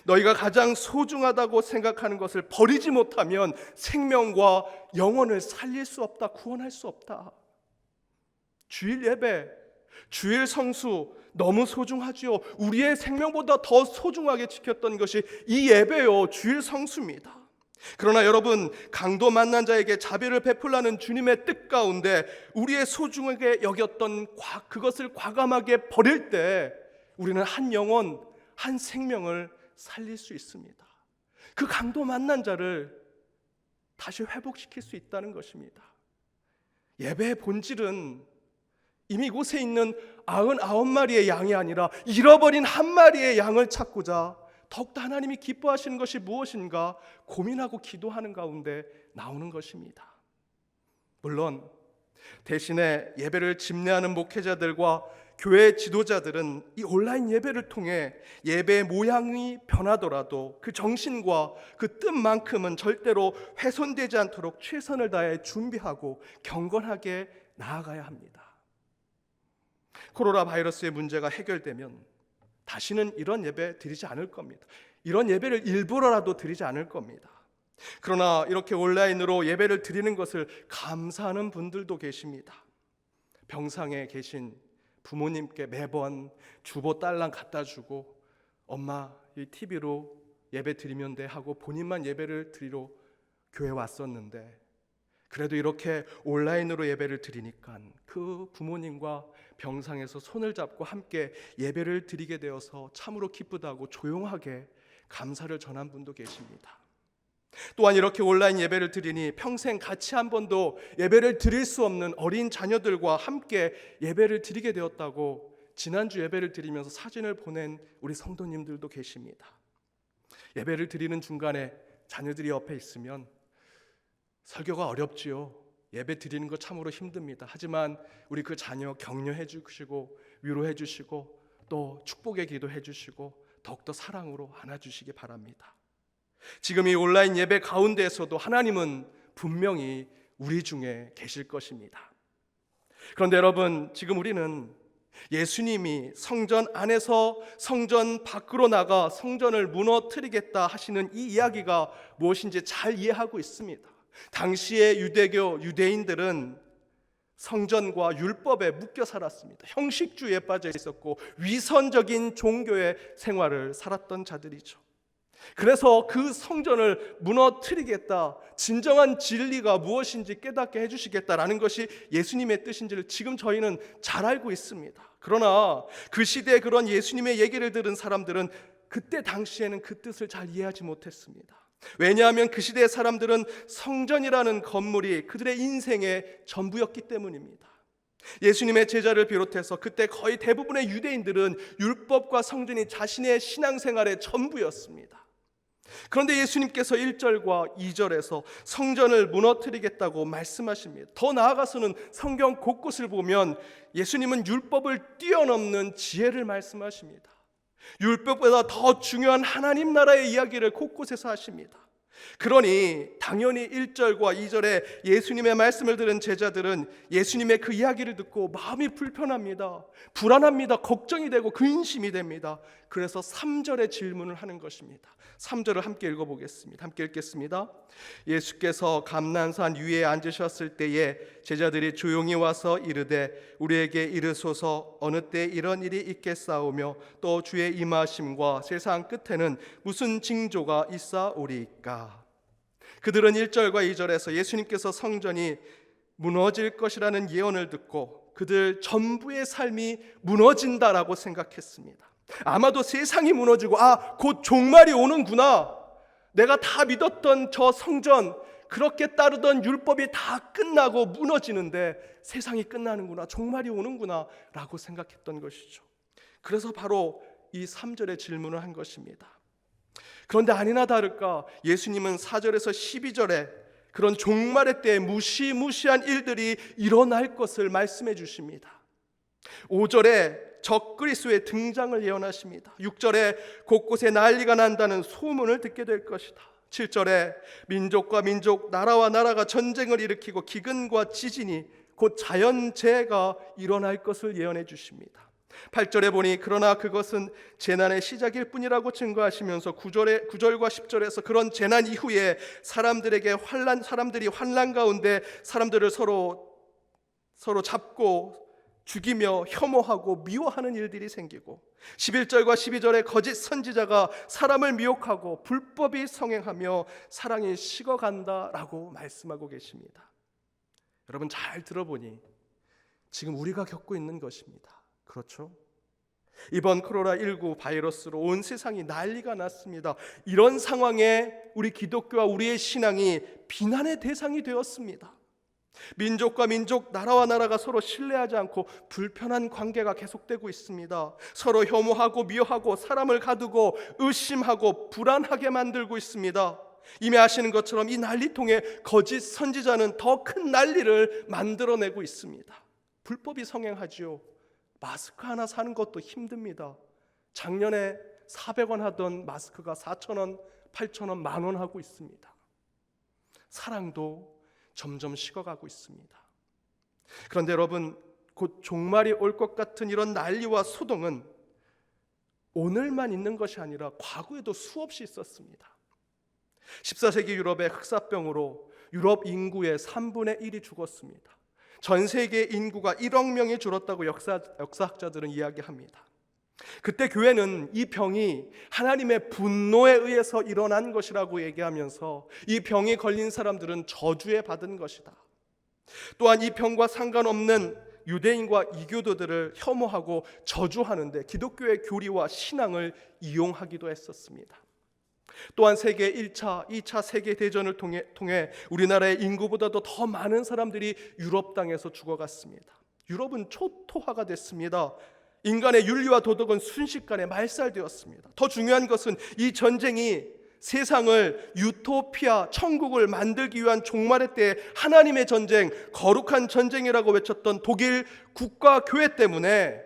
너희가 가장 소중하다고 생각하는 것을 버리지 못하면 생명과 영혼을 살릴 수 없다, 구원할 수 없다. 주일 예배, 주일 성수 너무 소중하지요. 우리의 생명보다 더 소중하게 지켰던 것이 이 예배요, 주일 성수입니다. 그러나 여러분, 강도 만난 자에게 자비를 베풀라는 주님의 뜻 가운데 우리의 소중하게 여겼던 그것을 과감하게 버릴 때 우리는 한 영혼, 한 생명을 살릴 수 있습니다. 그 강도 만난 자를 다시 회복시킬 수 있다는 것입니다. 예배의 본질은 이미 곳에 있는 99마리의 양이 아니라 잃어버린 한 마리의 양을 찾고자 더욱더 하나님이 기뻐하시는 것이 무엇인가 고민하고 기도하는 가운데 나오는 것입니다. 물론 대신에 예배를 집례하는 목회자들과 교회 지도자들은 이 온라인 예배를 통해 예배의 모양이 변하더라도 그 정신과 그 뜻만큼은 절대로 훼손되지 않도록 최선을 다해 준비하고 경건하게 나아가야 합니다. 코로나 바이러스의 문제가 해결되면 다시는 이런 예배 드리지 않을 겁니다. 이런 예배를 일부러라도 드리지 않을 겁니다. 그러나 이렇게 온라인으로 예배를 드리는 것을 감사하는 분들도 계십니다. 병상에 계신 부모님께 매번 주보 딸랑 갖다 주고 엄마 이 TV로 예배 드리면 돼 하고 본인만 예배를 드리러 교회 왔었는데 그래도 이렇게 온라인으로 예배를 드리니까 그 부모님과 병상에서 손을 잡고 함께 예배를 드리게 되어서 참으로 기쁘다고 조용하게 감사를 전한 분도 계십니다. 또한 이렇게 온라인 예배를 드리니 평생 같이 한 번도 예배를 드릴 수 없는 어린 자녀들과 함께 예배를 드리게 되었다고 지난주 예배를 드리면서 사진을 보낸 우리 성도님들도 계십니다. 예배를 드리는 중간에 자녀들이 옆에 있으면 설교가 어렵지요. 예배 드리는 거 참으로 힘듭니다. 하지만 우리 그 자녀 격려해 주시고 위로해 주시고 또 축복의 기도해 주시고 더욱더 사랑으로 안아주시기 바랍니다. 지금 이 온라인 예배 가운데에서도 하나님은 분명히 우리 중에 계실 것입니다. 그런데 여러분, 지금 우리는 예수님이 성전 안에서 성전 밖으로 나가 성전을 무너뜨리겠다 하시는 이 이야기가 무엇인지 잘 이해하고 있습니다. 당시의 유대인들은 성전과 율법에 묶여 살았습니다. 형식주의에 빠져 있었고 위선적인 종교의 생활을 살았던 자들이죠. 그래서 그 성전을 무너뜨리겠다, 진정한 진리가 무엇인지 깨닫게 해주시겠다라는 것이 예수님의 뜻인지를 지금 저희는 잘 알고 있습니다. 그러나 그 시대에 그런 예수님의 얘기를 들은 사람들은 그때 당시에는 그 뜻을 잘 이해하지 못했습니다. 왜냐하면 그 시대의 사람들은 성전이라는 건물이 그들의 인생의 전부였기 때문입니다. 예수님의 제자를 비롯해서 그때 거의 대부분의 유대인들은 율법과 성전이 자신의 신앙생활의 전부였습니다. 그런데 예수님께서 1절과 2절에서 성전을 무너뜨리겠다고 말씀하십니다. 더 나아가서는 성경 곳곳을 보면 예수님은 율법을 뛰어넘는 지혜를 말씀하십니다. 율법보다 더 중요한 하나님 나라의 이야기를 곳곳에서 하십니다. 그러니 당연히 1절과 2절에 예수님의 말씀을 들은 제자들은 예수님의 그 이야기를 듣고 마음이 불편합니다. 불안합니다. 걱정이 되고 근심이 됩니다. 그래서 3절에 질문을 하는 것입니다. 3절을 함께 읽어보겠습니다. 함께 읽겠습니다. 예수께서 감난산 위에 앉으셨을 때에 제자들이 조용히 와서 이르되 우리에게 이르소서 어느 때 이런 일이 있겠사오며 또 주의 임하심과 세상 끝에는 무슨 징조가 있사오리까. 그들은 1절과 2절에서 예수님께서 성전이 무너질 것이라는 예언을 듣고 그들 전부의 삶이 무너진다라고 생각했습니다. 아마도 세상이 무너지고 곧 종말이 오는구나, 내가 다 믿었던 저 성전, 그렇게 따르던 율법이 다 끝나고 무너지는데 세상이 끝나는구나, 종말이 오는구나 라고 생각했던 것이죠. 그래서 바로 이 3절의 질문을 한 것입니다. 그런데 아니나 다를까 예수님은 4절에서 12절에 그런 종말의 때에 무시무시한 일들이 일어날 것을 말씀해 주십니다. 5절에 적그리스도의 등장을 예언하십니다. 6절에 곳곳에 난리가 난다는 소문을 듣게 될 것이다. 7절에 민족과 민족, 나라와 나라가 전쟁을 일으키고 기근과 지진이 곧 자연재해가 일어날 것을 예언해 주십니다. 8절에 보니 그러나 그것은 재난의 시작일 뿐이라고 증거하시면서 9절과 10절에서 그런 재난 이후에 사람들이 환난 가운데 사람들을 서로 잡고 죽이며 혐오하고 미워하는 일들이 생기고 11절과 12절에 거짓 선지자가 사람을 미혹하고 불법이 성행하며 사랑이 식어간다라고 말씀하고 계십니다. 여러분 잘 들어보니 지금 우리가 겪고 있는 것입니다. 그렇죠? 이번 코로나19 바이러스로 온 세상이 난리가 났습니다. 이런 상황에 우리 기독교와 우리의 신앙이 비난의 대상이 되었습니다. 민족과 민족, 나라와 나라가 서로 신뢰하지 않고 불편한 관계가 계속되고 있습니다. 서로 혐오하고 미워하고 사람을 가두고 의심하고 불안하게 만들고 있습니다. 이미 아시는 것처럼 이 난리통에 거짓 선지자는 더 큰 난리를 만들어내고 있습니다. 불법이 성행하지요. 마스크 하나 사는 것도 힘듭니다. 작년에 400원 하던 마스크가 4,000원, 8,000원, 만원 하고 있습니다. 사랑도 점점 식어가고 있습니다. 그런데 여러분, 곧 종말이 올 것 같은 이런 난리와 소동은 오늘만 있는 것이 아니라 과거에도 수없이 있었습니다. 14세기 유럽의 흑사병으로 유럽 인구의 3분의 1이 죽었습니다. 전 세계 인구가 1억 명이 줄었다고 역사학자들은 이야기합니다. 그때 교회는 이 병이 하나님의 분노에 의해서 일어난 것이라고 얘기하면서 이 병이 걸린 사람들은 저주에 받은 것이다. 또한 이 병과 상관없는 유대인과 이교도들을 혐오하고 저주하는데 기독교의 교리와 신앙을 이용하기도 했었습니다. 또한 세계 1차, 2차 세계대전을 통해 우리나라의 인구보다도 더 많은 사람들이 유럽 땅에서 죽어갔습니다. 유럽은 초토화가 됐습니다. 인간의 윤리와 도덕은 순식간에 말살되었습니다. 더 중요한 것은 이 전쟁이 세상을 유토피아, 천국을 만들기 위한 종말의 때에 하나님의 전쟁, 거룩한 전쟁이라고 외쳤던 독일 국가교회 때문에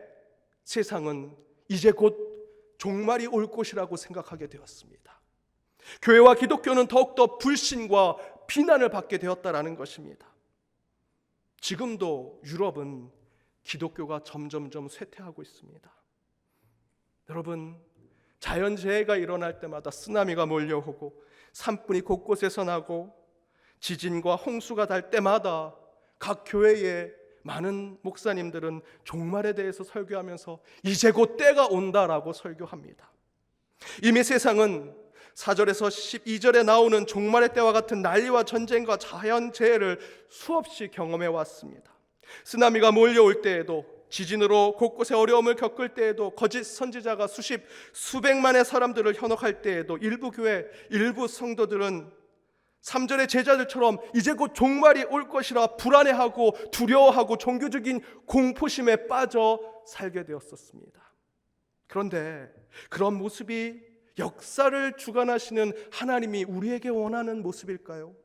세상은 이제 곧 종말이 올 것이라고 생각하게 되었습니다. 교회와 기독교는 더욱더 불신과 비난을 받게 되었다라는 것입니다. 지금도 유럽은 기독교가 점점점 쇠퇴하고 있습니다. 여러분, 자연재해가 일어날 때마다 쓰나미가 몰려오고 산불이 곳곳에서 나고 지진과 홍수가 달 때마다 각 교회의 많은 목사님들은 종말에 대해서 설교하면서 이제 곧 때가 온다라고 설교합니다. 이미 세상은 4절에서 12절에 나오는 종말의 때와 같은 난리와 전쟁과 자연재해를 수없이 경험해 왔습니다. 쓰나미가 몰려올 때에도 지진으로 곳곳에 어려움을 겪을 때에도, 거짓 선지자가 수백만의 사람들을 현혹할 때에도 일부 교회, 일부 성도들은 3절의 제자들처럼 이제 곧 종말이 올 것이라 불안해하고 두려워하고 종교적인 공포심에 빠져 살게 되었었습니다. 그런데 그런 모습이 역사를 주관하시는 하나님이 우리에게 원하는 모습일까요?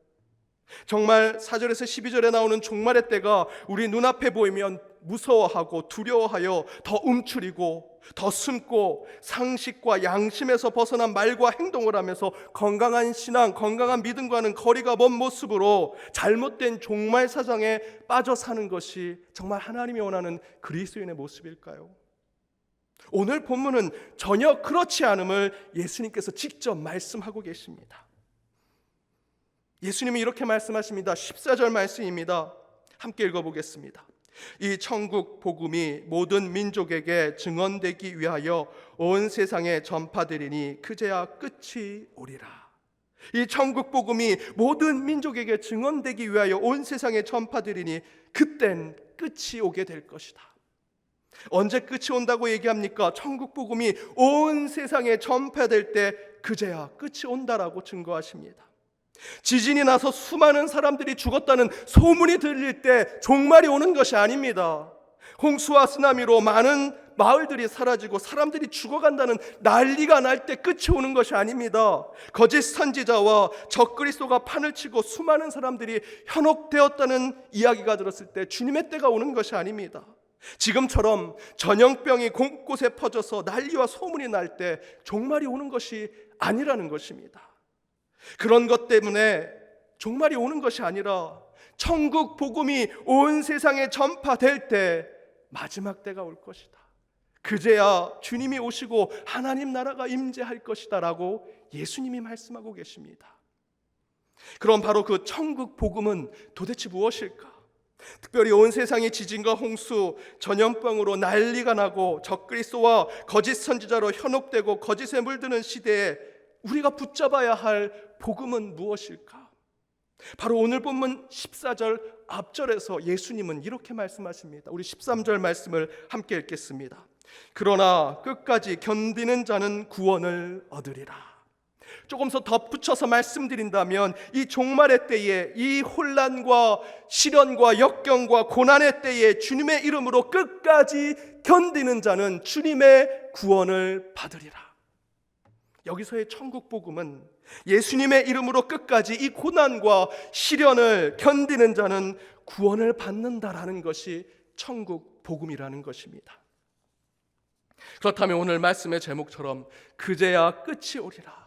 정말 4절에서 12절에 나오는 종말의 때가 우리 눈앞에 보이면 무서워하고 두려워하여 더 움츠리고 더 숨고 상식과 양심에서 벗어난 말과 행동을 하면서 건강한 신앙, 건강한 믿음과는 거리가 먼 모습으로 잘못된 종말 사상에 빠져 사는 것이 정말 하나님이 원하는 그리스도인의 모습일까요? 오늘 본문은 전혀 그렇지 않음을 예수님께서 직접 말씀하고 계십니다. 예수님이 이렇게 말씀하십니다. 14절 말씀입니다. 함께 읽어보겠습니다. 이 천국 복음이 모든 민족에게 증언되기 위하여 온 세상에 전파되리니 그제야 끝이 오리라. 이 천국 복음이 모든 민족에게 증언되기 위하여 온 세상에 전파되리니 그땐 끝이 오게 될 것이다. 언제 끝이 온다고 얘기합니까? 천국 복음이 온 세상에 전파될 때 그제야 끝이 온다라고 증거하십니다. 지진이 나서 수많은 사람들이 죽었다는 소문이 들릴 때 종말이 오는 것이 아닙니다. 홍수와 쓰나미로 많은 마을들이 사라지고 사람들이 죽어간다는 난리가 날 때 끝이 오는 것이 아닙니다. 거짓 선지자와 적그리스도가 판을 치고 수많은 사람들이 현혹되었다는 이야기가 들었을 때 주님의 때가 오는 것이 아닙니다. 지금처럼 전염병이 곳곳에 퍼져서 난리와 소문이 날 때 종말이 오는 것이 아니라는 것입니다. 그런 것 때문에 종말이 오는 것이 아니라 천국 복음이 온 세상에 전파될 때 마지막 때가 올 것이다. 그제야 주님이 오시고 하나님 나라가 임재할 것이다 라고 예수님이 말씀하고 계십니다. 그럼 바로 그 천국 복음은 도대체 무엇일까? 특별히 온 세상이 지진과 홍수, 전염병으로 난리가 나고 적그리스도와 거짓 선지자로 현혹되고 거짓에 물드는 시대에 우리가 붙잡아야 할 복음은 무엇일까? 바로 오늘 본문 14절 앞절에서 예수님은 이렇게 말씀하십니다. 우리 13절 말씀을 함께 읽겠습니다. 그러나 끝까지 견디는 자는 구원을 얻으리라. 조금 더 덧붙여서 말씀드린다면 이 종말의 때에, 이 혼란과 시련과 역경과 고난의 때에 주님의 이름으로 끝까지 견디는 자는 주님의 구원을 받으리라. 여기서의 천국 복음은 예수님의 이름으로 끝까지 이 고난과 시련을 견디는 자는 구원을 받는다라는 것이 천국 복음이라는 것입니다. 그렇다면 오늘 말씀의 제목처럼 그제야 끝이 오리라,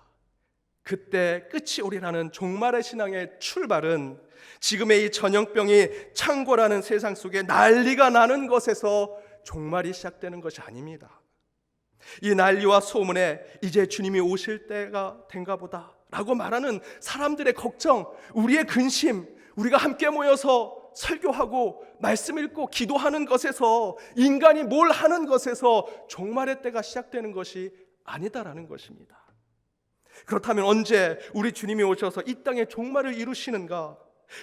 그때 끝이 오리라는 종말의 신앙의 출발은 지금의 이 전염병이 창궐하는 세상 속에 난리가 나는 것에서 종말이 시작되는 것이 아닙니다. 이 난리와 소문에 이제 주님이 오실 때가 된가 보다 라고 말하는 사람들의 걱정, 우리의 근심, 우리가 함께 모여서 설교하고 말씀 읽고 기도하는 것에서, 인간이 뭘 하는 것에서 종말의 때가 시작되는 것이 아니다라는 것입니다. 그렇다면 언제 우리 주님이 오셔서 이 땅의 종말을 이루시는가?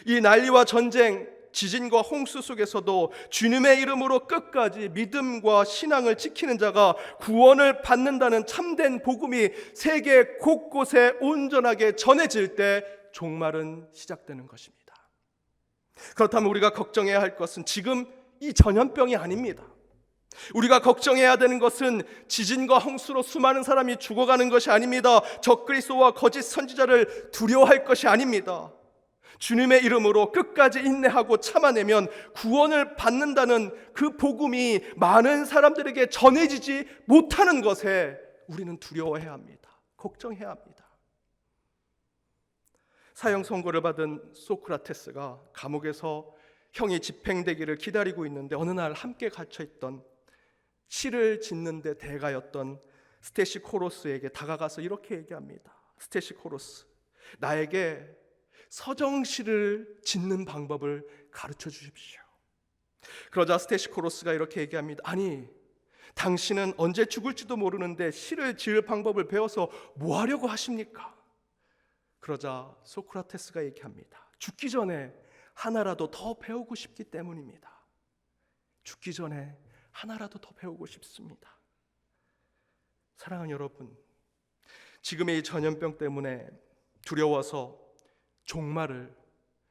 이 난리와 전쟁, 지진과 홍수 속에서도 주님의 이름으로 끝까지 믿음과 신앙을 지키는 자가 구원을 받는다는 참된 복음이 세계 곳곳에 온전하게 전해질 때 종말은 시작되는 것입니다. 그렇다면 우리가 걱정해야 할 것은 지금 이 전염병이 아닙니다. 우리가 걱정해야 되는 것은 지진과 홍수로 수많은 사람이 죽어가는 것이 아닙니다. 적그리스도와 거짓 선지자를 두려워할 것이 아닙니다. 주님의 이름으로 끝까지 인내하고 참아내면 구원을 받는다는 그 복음이 많은 사람들에게 전해지지 못하는 것에 우리는 두려워해야 합니다. 걱정해야 합니다. 사형 선고를 받은 소크라테스가 감옥에서 형이 집행되기를 기다리고 있는데 어느 날 함께 갇혀있던 시를 짓는 데 대가였던 스테시코로스에게 다가가서 이렇게 얘기합니다. 스테시코로스, 나에게 서정시를 짓는 방법을 가르쳐 주십시오. 그러자 스테시코로스가 이렇게 얘기합니다. 아니, 당신은 언제 죽을지도 모르는데 시를 지을 방법을 배워서 뭐 하려고 하십니까? 그러자 소크라테스가 얘기합니다. 죽기 전에 하나라도 더 배우고 싶기 때문입니다. 죽기 전에 하나라도 더 배우고 싶습니다. 사랑하는 여러분, 지금의 이 전염병 때문에 두려워서 종말을,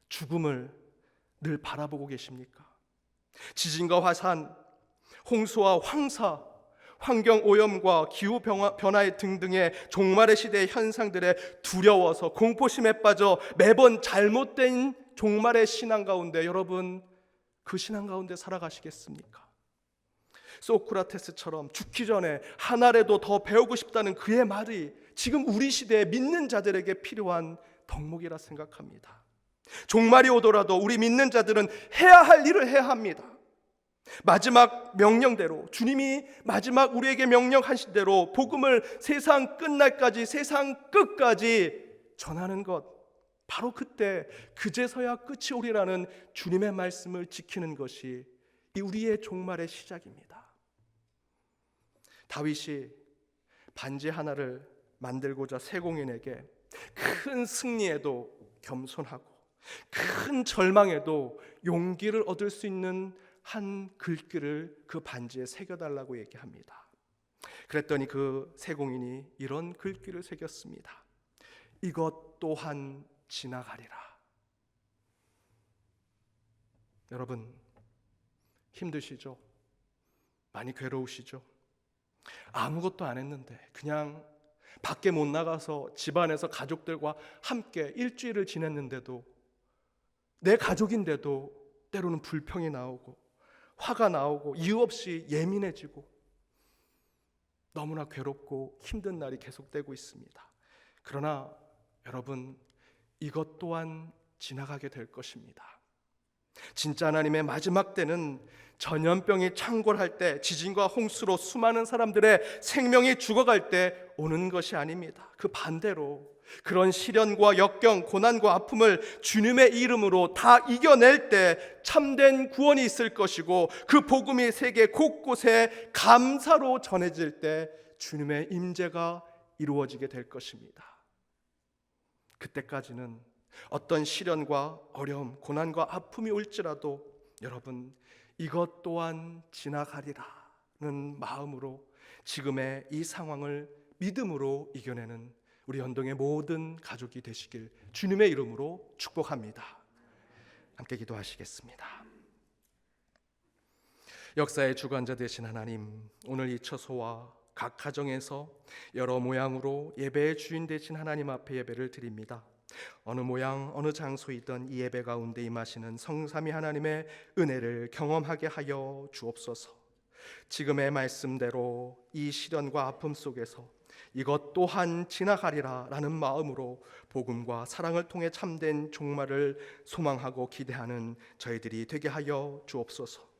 죽음을 늘 바라보고 계십니까? 지진과 화산, 홍수와 황사, 환경오염과 기후변화 등등의 종말의 시대의 현상들에 두려워서 공포심에 빠져 매번 잘못된 종말의 신앙 가운데, 여러분 그 신앙 가운데 살아가시겠습니까? 소크라테스처럼 죽기 전에 하나라도 더 배우고 싶다는 그의 말이 지금 우리 시대의 믿는 자들에게 필요한 덕목이라 생각합니다. 종말이 오더라도 우리 믿는 자들은 해야 할 일을 해야 합니다. 마지막 명령대로, 주님이 마지막 우리에게 명령하신 대로 복음을 세상 끝날까지, 세상 끝까지 전하는 것, 바로 그때 그제서야 끝이 오리라는 주님의 말씀을 지키는 것이 이 우리의 종말의 시작입니다. 다윗이 반지 하나를 만들고자 세공인에게 큰 승리에도 겸손하고 큰 절망에도 용기를 얻을 수 있는 한 글귀를 그 반지에 새겨달라고 얘기합니다. 그랬더니 그 세공인이 이런 글귀를 새겼습니다. 이것 또한 지나가리라. 여러분, 힘드시죠? 많이 괴로우시죠? 아무것도 안 했는데, 그냥 밖에 못 나가서 집안에서 가족들과 함께 일주일을 지냈는데도, 내 가족인데도 때로는 불평이 나오고 화가 나오고 이유 없이 예민해지고 너무나 괴롭고 힘든 날이 계속되고 있습니다. 그러나 여러분, 이것 또한 지나가게 될 것입니다. 진짜 하나님의 마지막 때는 전염병이 창궐할 때, 지진과 홍수로 수많은 사람들의 생명이 죽어갈 때 오는 것이 아닙니다. 그 반대로 그런 시련과 역경, 고난과 아픔을 주님의 이름으로 다 이겨낼 때 참된 구원이 있을 것이고, 그 복음이 세계 곳곳에 감사로 전해질 때 주님의 임재가 이루어지게 될 것입니다. 그때까지는 어떤 시련과 어려움, 고난과 아픔이 올지라도 여러분, 이것 또한 지나가리라는 마음으로 지금의 이 상황을 믿음으로 이겨내는 우리 연동의 모든 가족이 되시길 주님의 이름으로 축복합니다. 함께 기도하시겠습니다. 역사의 주관자 되신 하나님, 오늘 이 처소와 각 가정에서 여러 모양으로 예배의 주인 되신 하나님 앞에 예배를 드립니다. 어느 모양 어느 장소이든 이 예배 가운데 임하시는 성삼위 하나님의 은혜를 경험하게 하여 주옵소서. 지금의 말씀대로 이 시련과 아픔 속에서 이것 또한 지나가리라 라는 마음으로 복음과 사랑을 통해 참된 종말을 소망하고 기대하는 저희들이 되게 하여 주옵소서.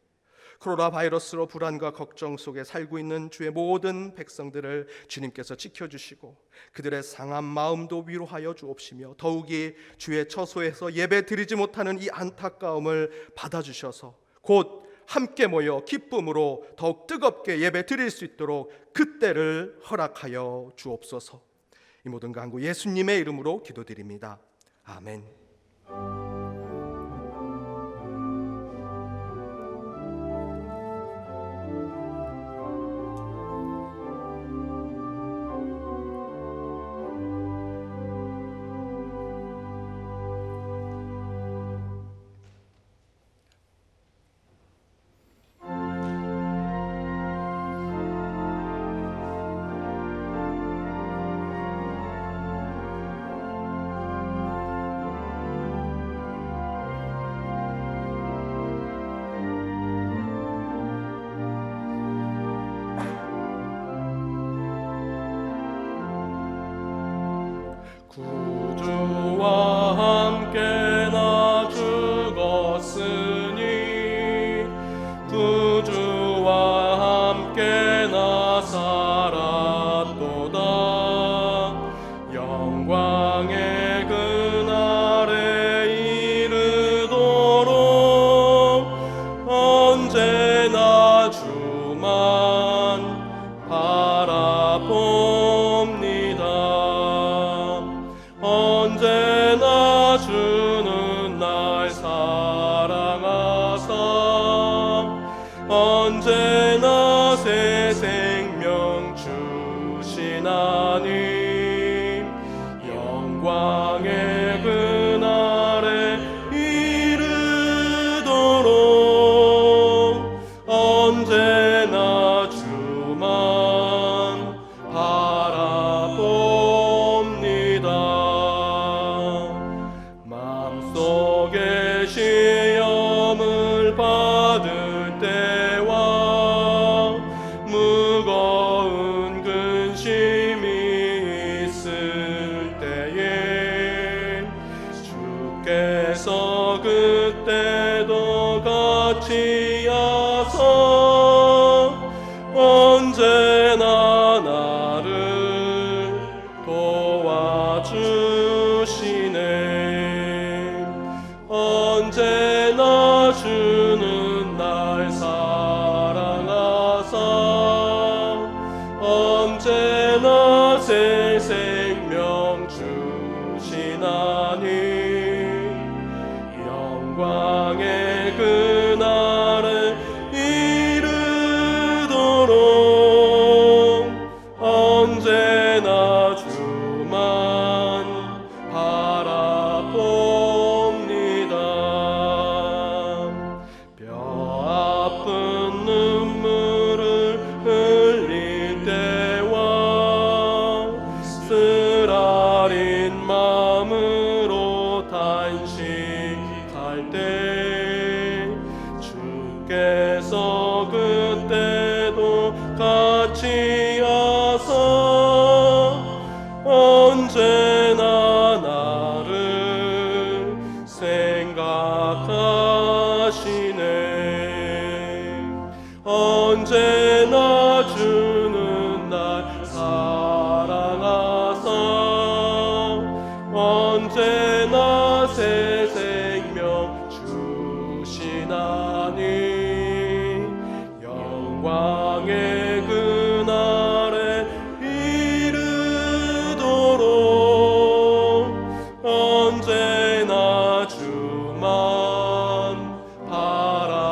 코로나 바이러스로 불안과 걱정 속에 살고 있는 주의 모든 백성들을 주님께서 지켜주시고 그들의 상한 마음도 위로하여 주옵시며, 더욱이 주의 처소에서 예배 드리지 못하는 이 안타까움을 받아주셔서 곧 함께 모여 기쁨으로 더욱 뜨겁게 예배 드릴 수 있도록 그때를 허락하여 주옵소서. 이 모든 간구 예수님의 이름으로 기도드립니다. 아멘. 구주와 함께 나 죽었으니 구주와 함께 나 살았도다. 영광의 그날에 이르도록 언제나 주만 바라봅니다. 언제나 주는 날 사랑하사 언제나 주께서 그때도 같이 하사 언제나 나를 도와주시네. 언제나 주는 날 사랑하사 언제나 새 생명 주시나니 영광의 그날에 이르도록 언제나 주만 바라봅니다. 뼈아픈 눈물을 흘릴 때와 쓰라린 마음으로 단식할 때 주께서 그때도 같이 하사 언제나 나를 생각하시네. 언제나 주는 날 사랑하사 언제나 새 생명 주시나니 영광의 그날에 이르도록 언제나 주만 바라봅니다.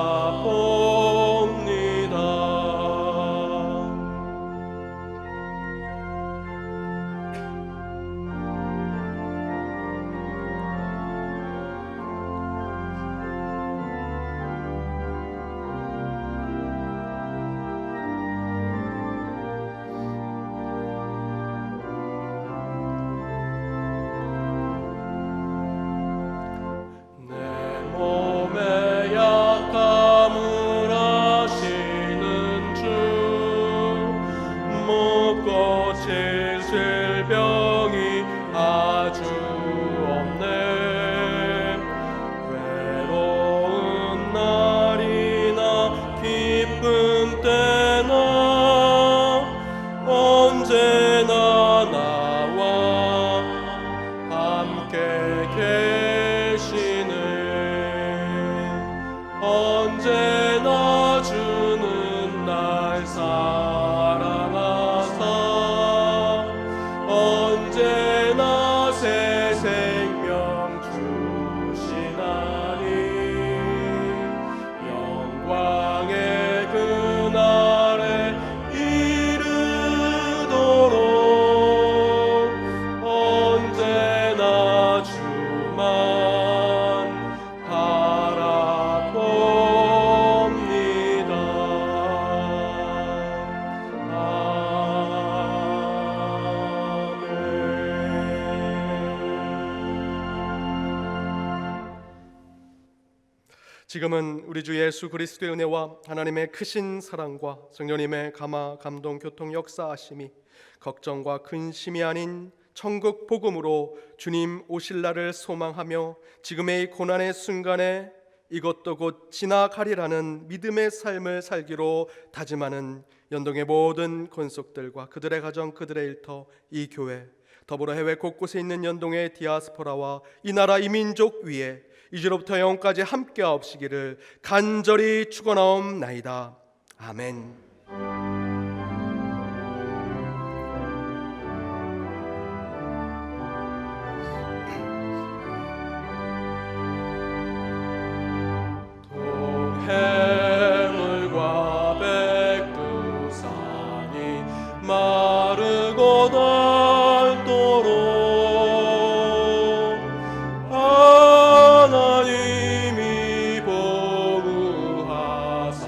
내 몸의 약함을 아시는 주 못 고칠 질병이 아주 없네. 외로운 날이나 기쁜 때나 언제나 나와 함께 계시네. 언제나 주는 날 사랑하사 언제나 새 생명 주시나니 영광의 그날에 이르도록 언제나 주만 바라봅니다. 아멘. 지금은 우리 주 예수 그리스도의 은혜와 하나님의 크신 사랑과 성령님의 감화 감동 교통 역사하심이 걱정과 근심이 아닌 천국 복음으로 주님 오실 날을 소망하며 지금의 이 고난의 순간에 이것도 곧 지나가리라는 믿음의 삶을 살기로 다짐하는 연동의 모든 권속들과 그들의 가정, 그들의 일터, 이 교회, 더불어 해외 곳곳에 있는 연동의 디아스포라와 이 나라 이 민족 위에 이제로부터 영원까지 함께하옵시기를 간절히 축원하옵나이다. 아멘. 해물과 백두산이 마르고 닳도록 하나님이 보호하사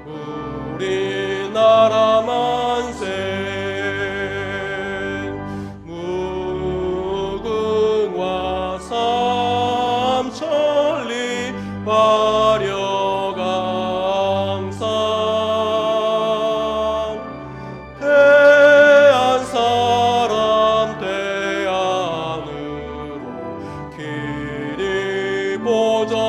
우리 보좌